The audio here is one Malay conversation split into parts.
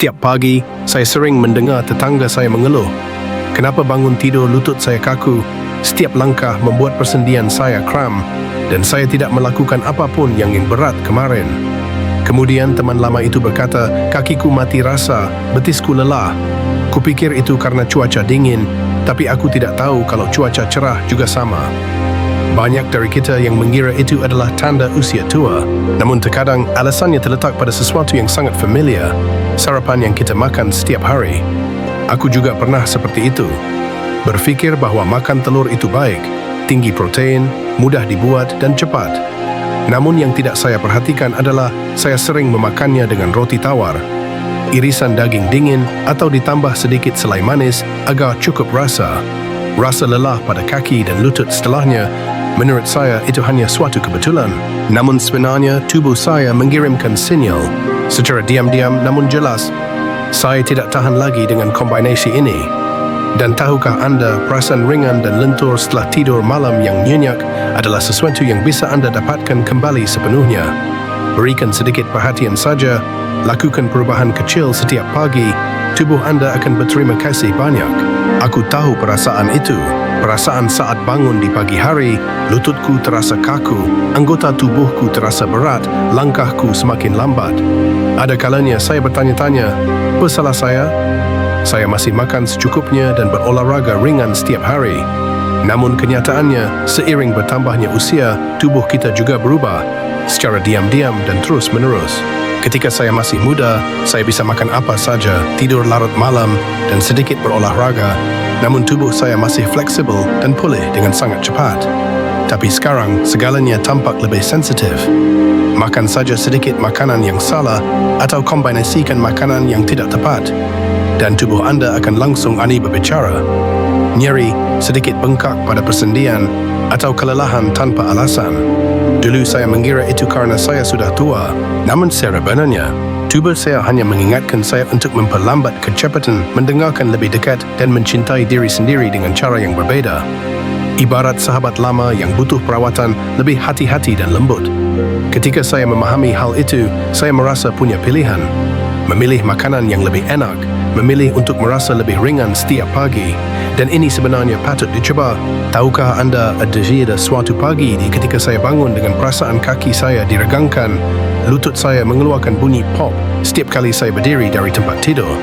Setiap pagi, saya sering mendengar tetangga saya mengeluh. Kenapa bangun tidur lutut saya kaku? Setiap langkah membuat persendian saya kram dan saya tidak melakukan apapun yang berat kemarin. Kemudian teman lama itu berkata, kakiku mati rasa, betisku lelah. Kupikir itu karena cuaca dingin, tapi aku tidak tahu kalau cuaca cerah juga sama. Banyak dari kita yang mengira itu adalah tanda usia tua, namun terkadang alasannya terletak pada sesuatu yang sangat familiar, sarapan yang kita makan setiap hari. Aku juga pernah seperti itu, berpikir bahwa makan telur itu baik, tinggi protein, mudah dibuat dan cepat. Namun yang tidak saya perhatikan adalah saya sering memakannya dengan roti tawar, irisan daging dingin atau ditambah sedikit selai manis agar cukup rasa. Rasa lelah pada kaki dan lutut setelahnya, menurut saya itu hanya suatu kebetulan. Namun sebenarnya tubuh saya mengirimkan sinyal secara diam-diam namun jelas. Saya tidak tahan lagi dengan kombinasi ini. Dan tahukah Anda, perasaan ringan dan lentur setelah tidur malam yang nyenyak adalah sesuatu yang bisa Anda dapatkan kembali sepenuhnya. Berikan sedikit perhatian saja, lakukan perubahan kecil setiap pagi, tubuh Anda akan berterima kasih banyak. Aku tahu perasaan itu, perasaan saat bangun di pagi hari, lututku terasa kaku, anggota tubuhku terasa berat, langkahku semakin lambat. Ada kalanya saya bertanya-tanya, apa salah saya? Saya masih makan secukupnya dan berolahraga ringan setiap hari. Namun kenyataannya, seiring bertambahnya usia, tubuh kita juga berubah secara diam-diam dan terus-menerus. Ketika saya masih muda, saya bisa makan apa saja, tidur larut malam, dan sedikit berolahraga. Namun tubuh saya masih fleksibel dan pulih dengan sangat cepat. Tapi sekarang, segalanya tampak lebih sensitif. Makan saja sedikit makanan yang salah atau kombinasikan makanan yang tidak tepat, dan tubuh Anda akan langsung ani berbicara. Nyeri, sedikit bengkak pada persendian, atau kelelahan tanpa alasan. Dulu saya mengira itu karena saya sudah tua, namun sebenarnya tubuh saya hanya mengingatkan saya untuk memperlambat kecepatan, mendengarkan lebih dekat dan mencintai diri sendiri dengan cara yang berbeda. Ibarat sahabat lama yang butuh perawatan, lebih hati-hati dan lembut. Ketika saya memahami hal itu, saya merasa punya pilihan. Memilih makanan yang lebih enak, memilih untuk merasa lebih ringan setiap pagi. Dan ini sebenarnya patut dicoba. Tahukah Anda ada suatu pagi ketika saya bangun dengan perasaan kaki saya diregangkan, lutut saya mengeluarkan bunyi pop setiap kali saya berdiri dari tempat tidur.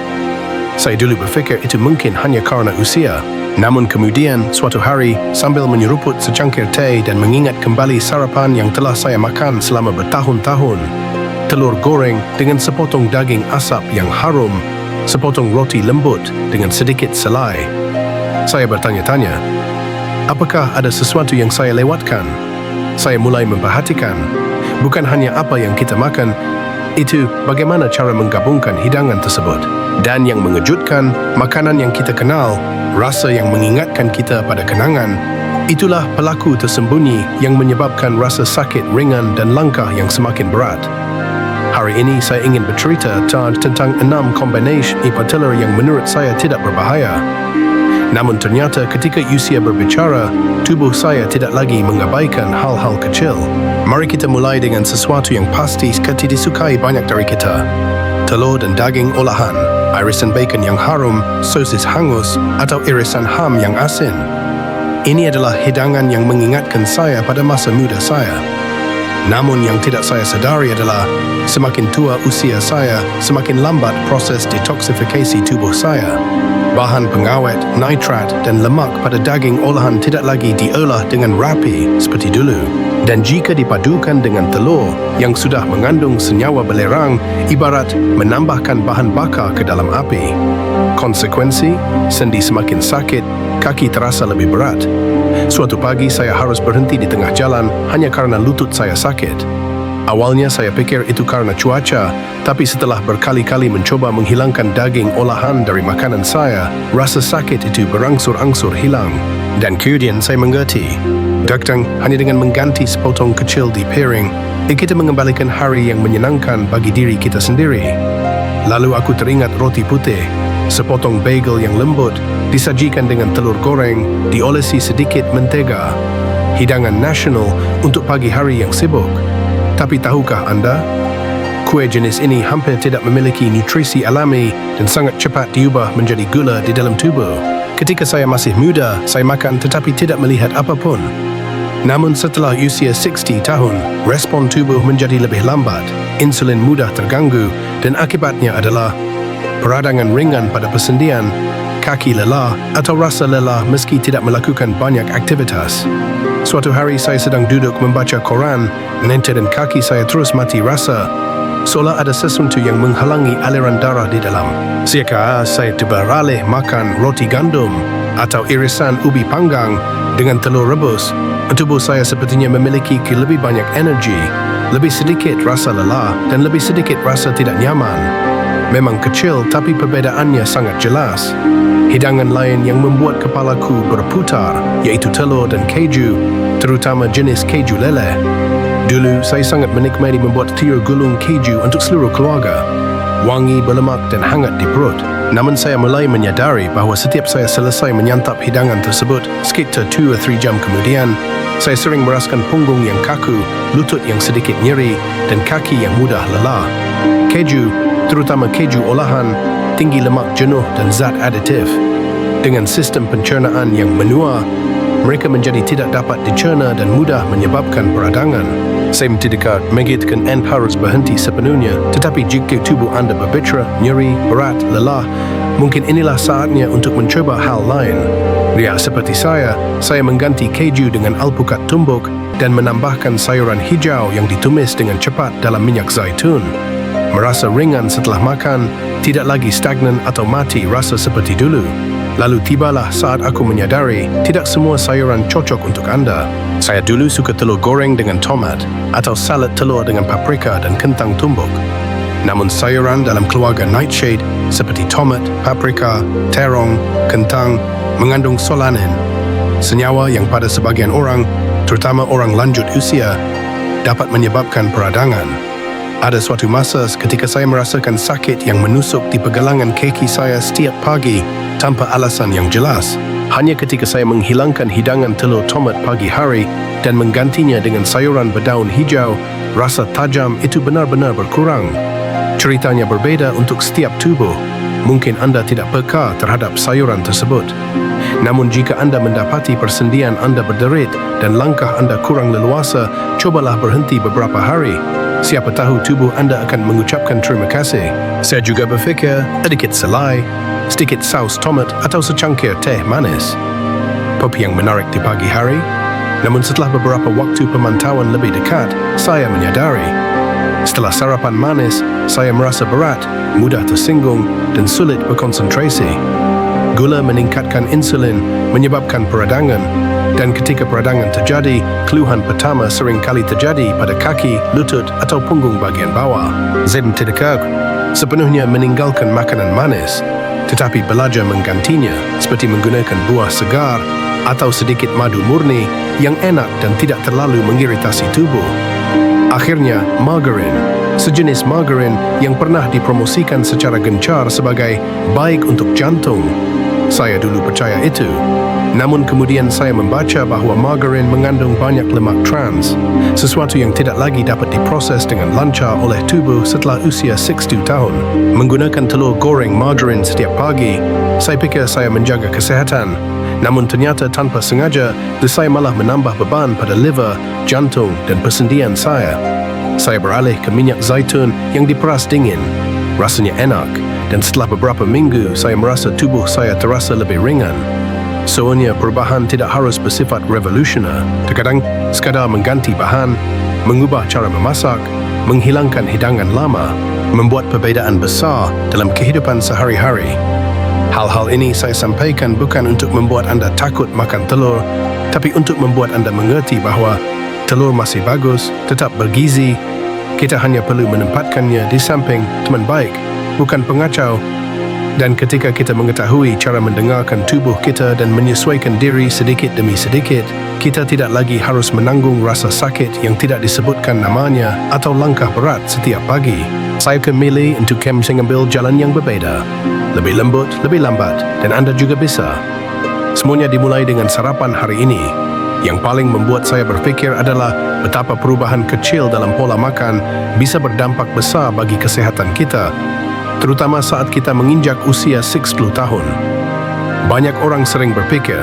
Saya dulu berfikir itu mungkin hanya karena usia. Namun kemudian, suatu hari, sambil menyeruput secangkir teh dan mengingat kembali sarapan yang telah saya makan selama bertahun-tahun, telur goreng dengan sepotong daging asap yang harum, sepotong roti lembut dengan sedikit selai. Saya bertanya-tanya, apakah ada sesuatu yang saya lewatkan? Saya mulai memperhatikan, bukan hanya apa yang kita makan, itu bagaimana cara menggabungkan hidangan tersebut. Dan yang mengejutkan, makanan yang kita kenal, rasa yang mengingatkan kita pada kenangan, itulah pelaku tersembunyi yang menyebabkan rasa sakit ringan dan langkah yang semakin berat. Hari ini saya ingin bercerita tentang 6 kombinasi patelur yang menurut saya tidak berbahaya. Namun ternyata ketika usia berbicara, tubuh saya tidak lagi mengabaikan hal-hal kecil. Mari kita mulai dengan sesuatu yang pasti disukai banyak dari kita. Telur dan daging olahan, irisan bacon yang harum, sosis hangus, atau irisan ham yang asin. Ini adalah hidangan yang mengingatkan saya pada masa muda saya. Namun yang tidak saya sadari adalah semakin tua usia saya, semakin lambat proses detoksifikasi tubuh saya. Bahan pengawet, nitrat dan lemak pada daging olahan tidak lagi diolah dengan rapi seperti dulu. Dan jika dipadukan dengan telur yang sudah mengandung senyawa belerang, ibarat menambahkan bahan bakar ke dalam api. Konsekuensi, sendi semakin sakit, kaki terasa lebih berat. Suatu pagi saya harus berhenti di tengah jalan hanya karena lutut saya sakit. Awalnya saya pikir itu karena cuaca, tapi setelah berkali-kali mencoba menghilangkan daging olahan dari makanan saya, rasa sakit itu berangsur-angsur hilang. Dan kemudian saya mengerti, kadang hanya dengan mengganti sepotong kecil di piring, kita mengembalikan hari yang menyenangkan bagi diri kita sendiri. Lalu aku teringat roti putih, sepotong bagel yang lembut, disajikan dengan telur goreng, diolesi sedikit mentega. Hidangan nasional untuk pagi hari yang sibuk. Tapi tahukah Anda, Kuih jenis ini hampir tidak memiliki nutrisi alami dan sangat cepat diubah menjadi gula di dalam tubuh. Ketika saya masih muda, saya makan tetapi tidak melihat apapun. Namun setelah usia 60 tahun, respon tubuh menjadi lebih lambat, insulin mudah terganggu dan akibatnya adalah peradangan ringan pada persendian, kaki lelah atau rasa lelah meski tidak melakukan banyak aktivitas. Suatu hari saya sedang duduk membaca koran, nentet dan kaki saya terus mati rasa, seolah ada sesuatu yang menghalangi aliran darah di dalam. Siakah saya beralih makan roti gandum atau irisan ubi panggang dengan telur rebus. Tubuh saya sepertinya memiliki lebih banyak energi, lebih sedikit rasa lelah dan lebih sedikit rasa tidak nyaman. Memang kecil tapi perbedaannya sangat jelas. Hidangan lain yang membuat kepalaku berputar yaitu telur dan keju, terutama jenis keju leleh. Dulu saya sangat menikmati membuat tiur gulung keju untuk seluruh keluarga. Wangi, berlemak dan hangat di perut. Namun saya mulai menyadari bahawa setiap saya selesai menyantap hidangan tersebut, sekitar 2 atau 3 jam kemudian, saya sering merasakan punggung yang kaku, lutut yang sedikit nyeri dan kaki yang mudah lelah. Keju, terutama keju olahan, tinggi lemak jenuh dan zat aditif. Dengan sistem pencernaan yang menua, mereka menjadi tidak dapat dicerna dan mudah menyebabkan peradangan. Saya tidak mengatakan Anda harus berhenti sepenuhnya, tetapi jika tubuh Anda berbicara, nyeri, berat, lelah, mungkin inilah saatnya untuk mencoba hal lain. Ya, seperti saya mengganti keju dengan alpukat tumbuk dan menambahkan sayuran hijau yang ditumis dengan cepat dalam minyak zaitun. Merasa ringan setelah makan, tidak lagi stagnan atau mati rasa seperti dulu. Lalu tibalah saat aku menyadari tidak semua sayuran cocok untuk Anda. Saya dulu suka telur goreng dengan tomat atau salad telur dengan paprika dan kentang tumbuk. Namun sayuran dalam keluarga nightshade seperti tomat, paprika, terong, kentang mengandung solanin, senyawa yang pada sebagian orang, terutama orang lanjut usia, dapat menyebabkan peradangan. Ada suatu masa ketika saya merasakan sakit yang menusuk di pergelangan kaki saya setiap pagi tanpa alasan yang jelas. Hanya ketika saya menghilangkan hidangan telur tomat pagi hari dan menggantinya dengan sayuran berdaun hijau, rasa tajam itu benar-benar berkurang. Ceritanya berbeda untuk setiap tubuh. Mungkin Anda tidak peka terhadap sayuran tersebut. Namun jika Anda mendapati persendian Anda berderit dan langkah Anda kurang leluasa, cobalah berhenti beberapa hari. Siapa tahu tubuh Anda akan mengucapkan terima kasih. Saya juga berfikir sedikit selai, sedikit saus tomat atau secangkir teh manis. Kopi yang menarik di pagi hari. Namun setelah beberapa waktu pemantauan lebih dekat, saya menyadari setelah sarapan manis, saya merasa berat, mudah tersinggung dan sulit berkonsentrasi. Gula meningkatkan insulin, menyebabkan peradangan, dan ketika peradangan terjadi, keluhan pertama sering kali terjadi pada kaki, lutut atau punggung bagian bawah. Saya tidak sepenuhnya meninggalkan makanan manis, tetapi belajar menggantinya seperti menggunakan buah segar atau sedikit madu murni yang enak dan tidak terlalu mengiritasi tubuh. Akhirnya, margarin, sejenis margarin yang pernah dipromosikan secara gencar sebagai baik untuk jantung. Saya dulu percaya itu. Namun kemudian saya membaca bahawa margarin mengandung banyak lemak trans, sesuatu yang tidak lagi dapat diproses dengan lancar oleh tubuh setelah usia 60 tahun. Menggunakan telur goreng margarin setiap pagi, saya pikir saya menjaga kesehatan. Namun ternyata tanpa sengaja, saya malah menambah beban pada liver, jantung dan persendian saya. Saya beralih ke minyak zaitun yang diperas dingin. Rasanya enak, dan setelah beberapa minggu, saya merasa tubuh saya terasa lebih ringan. Soalnya perubahan tidak harus bersifat revolusioner. Terkadang sekadar mengganti bahan, mengubah cara memasak, menghilangkan hidangan lama, membuat perbezaan besar dalam kehidupan sehari-hari. Hal-hal ini saya sampaikan bukan untuk membuat Anda takut makan telur, tapi untuk membuat Anda mengerti bahawa telur masih bagus, tetap bergizi. Kita hanya perlu menempatkannya di samping teman baik, bukan pengacau. Dan ketika kita mengetahui cara mendengarkan tubuh kita dan menyesuaikan diri sedikit demi sedikit, kita tidak lagi harus menanggung rasa sakit yang tidak disebutkan namanya atau langkah berat setiap pagi. Saya akan memilih untuk mengambil jalan yang berbeza. Lebih lembut, lebih lambat, dan Anda juga bisa. Semuanya dimulai dengan sarapan hari ini. Yang paling membuat saya berfikir adalah betapa perubahan kecil dalam pola makan bisa berdampak besar bagi kesehatan kita, terutama saat kita menginjak usia 60 tahun. Banyak orang sering berpikir,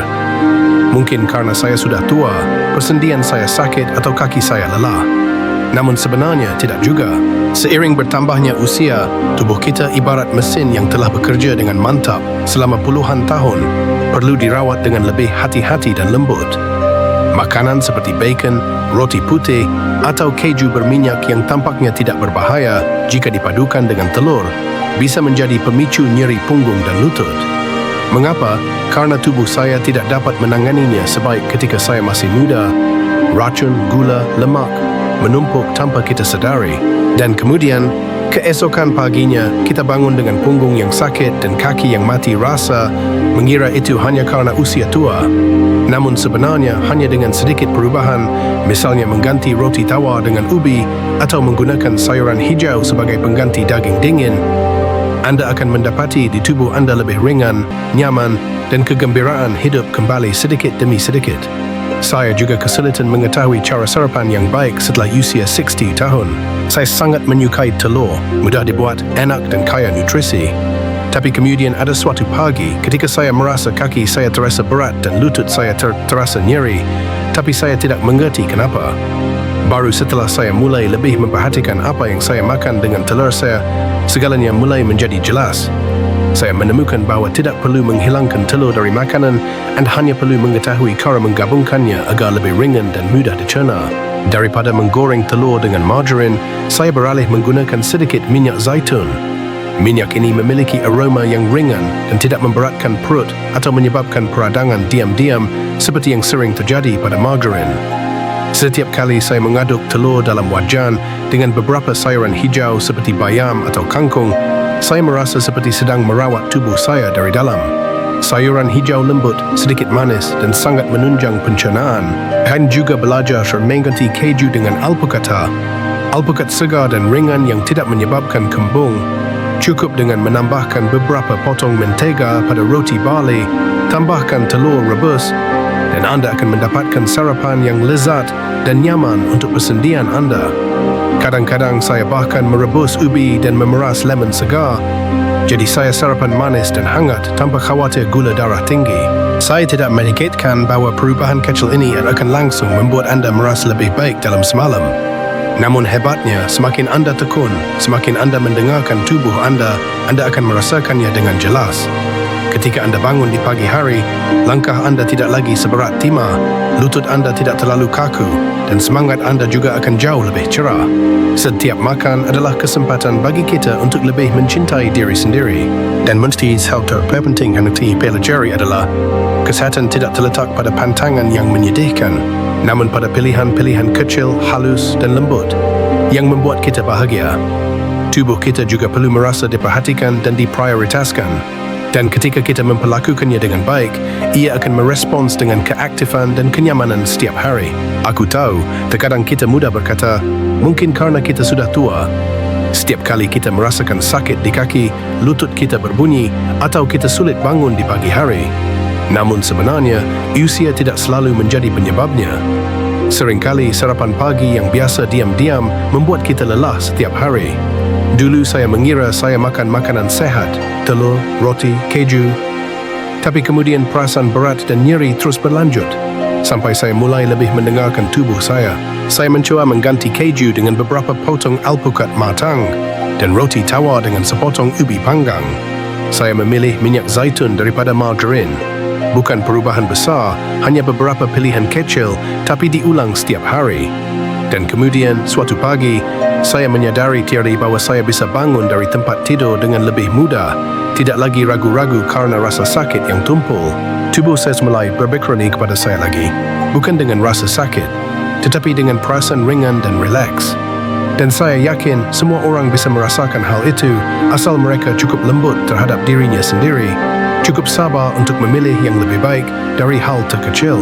mungkin karena saya sudah tua, persendian saya sakit atau kaki saya lelah. Namun sebenarnya tidak juga. Seiring bertambahnya usia, tubuh kita ibarat mesin yang telah bekerja dengan mantap selama puluhan tahun, perlu dirawat dengan lebih hati-hati dan lembut. Makanan seperti bacon, roti putih, atau keju berminyak yang tampaknya tidak berbahaya jika dipadukan dengan telur, bisa menjadi pemicu nyeri punggung dan lutut. Mengapa? Karena tubuh saya tidak dapat menanganinya sebaik ketika saya masih muda. Racun, gula, lemak menumpuk tanpa kita sedari. Dan kemudian, keesokan paginya, kita bangun dengan punggung yang sakit dan kaki yang mati rasa, mengira itu hanya karena usia tua. Namun sebenarnya hanya dengan sedikit perubahan, misalnya mengganti roti tawar dengan ubi atau menggunakan sayuran hijau sebagai pengganti daging dingin, Anda akan mendapati di tubuh Anda lebih ringan, nyaman, dan kegembiraan hidup kembali sedikit demi sedikit. Saya juga kesulitan mengetahui cara sarapan yang baik setelah usia 60 tahun. Saya sangat menyukai telur, mudah dibuat, enak dan kaya nutrisi. Tapi kemudian ada suatu pagi ketika saya merasa kaki saya terasa berat dan lutut saya terasa nyeri, tapi saya tidak mengerti kenapa. Baru setelah saya mulai lebih memperhatikan apa yang saya makan dengan telur saya, segalanya mulai menjadi jelas. Saya menemukan bahawa tidak perlu menghilangkan telur dari makanan dan hanya perlu mengetahui cara menggabungkannya agar lebih ringan dan mudah dicerna. Daripada menggoreng telur dengan margarin, saya beralih menggunakan sedikit minyak zaitun. Minyak ini memiliki aroma yang ringan dan tidak memberatkan perut atau menyebabkan peradangan diam-diam seperti yang sering terjadi pada margarin. Setiap kali saya mengaduk telur dalam wajan dengan beberapa sayuran hijau seperti bayam atau kangkung, saya merasa seperti sedang merawat tubuh saya dari dalam. Sayuran hijau lembut, sedikit manis dan sangat menunjang pencernaan. Dan juga belajar mengganti keju dengan alpukat. Alpukat segar dan ringan yang tidak menyebabkan kembung. Cukup dengan menambahkan beberapa potong mentega pada roti barley, tambahkan telur rebus, dan Anda akan mendapatkan sarapan yang lezat dan nyaman untuk persendian Anda. Kadang-kadang saya bahkan merebus ubi dan memeras lemon segar, jadi saya sarapan manis dan hangat tanpa khawatir gula darah tinggi. Saya tidak menyakitkan bahawa perubahan kecil ini akan langsung membuat Anda merasa lebih baik dalam semalam. Namun hebatnya, semakin Anda tekun, semakin Anda mendengarkan tubuh Anda akan merasakannya dengan jelas. Ketika Anda bangun di pagi hari, langkah Anda tidak lagi seberat timah, lutut Anda tidak terlalu kaku, dan semangat Anda juga akan jauh lebih cerah. Setiap makan adalah kesempatan bagi kita untuk lebih mencintai diri sendiri. Dan mesti hal terpenting yang dipelajari adalah kesehatan tidak terletak pada pantangan yang menyedihkan, namun pada pilihan-pilihan kecil, halus dan lembut yang membuat kita bahagia. Tubuh kita juga perlu merasa diperhatikan dan diprioritaskan. Dan ketika kita memperlakukannya dengan baik, ia akan merespons dengan keaktifan dan kenyamanan setiap hari. Aku tahu, terkadang kita mudah berkata, mungkin karena kita sudah tua. Setiap kali kita merasakan sakit di kaki, lutut kita berbunyi, atau kita sulit bangun di pagi hari. Namun sebenarnya, usia tidak selalu menjadi penyebabnya. Seringkali sarapan pagi yang biasa diam-diam membuat kita lelah setiap hari. Dulu saya mengira saya makan makanan sehat, telur, roti, keju. Tapi kemudian perasaan berat dan nyeri terus berlanjut. Sampai saya mulai lebih mendengarkan tubuh saya. Saya mencoba mengganti keju dengan beberapa potong alpukat matang dan roti tawar dengan sepotong ubi panggang. Saya memilih minyak zaitun daripada margarin. Bukan perubahan besar, hanya beberapa pilihan kecil, tapi diulang setiap hari. Dan kemudian, suatu pagi, saya menyadari tiada bahawa saya bisa bangun dari tempat tidur dengan lebih mudah, tidak lagi ragu-ragu karena rasa sakit yang tumpul. Tubuh saya mulai berbikroni kepada saya lagi, bukan dengan rasa sakit, tetapi dengan perasaan ringan dan rileks. Dan saya yakin semua orang bisa merasakan hal itu asal mereka cukup lembut terhadap dirinya sendiri, cukup sabar untuk memilih yang lebih baik dari hal terkecil.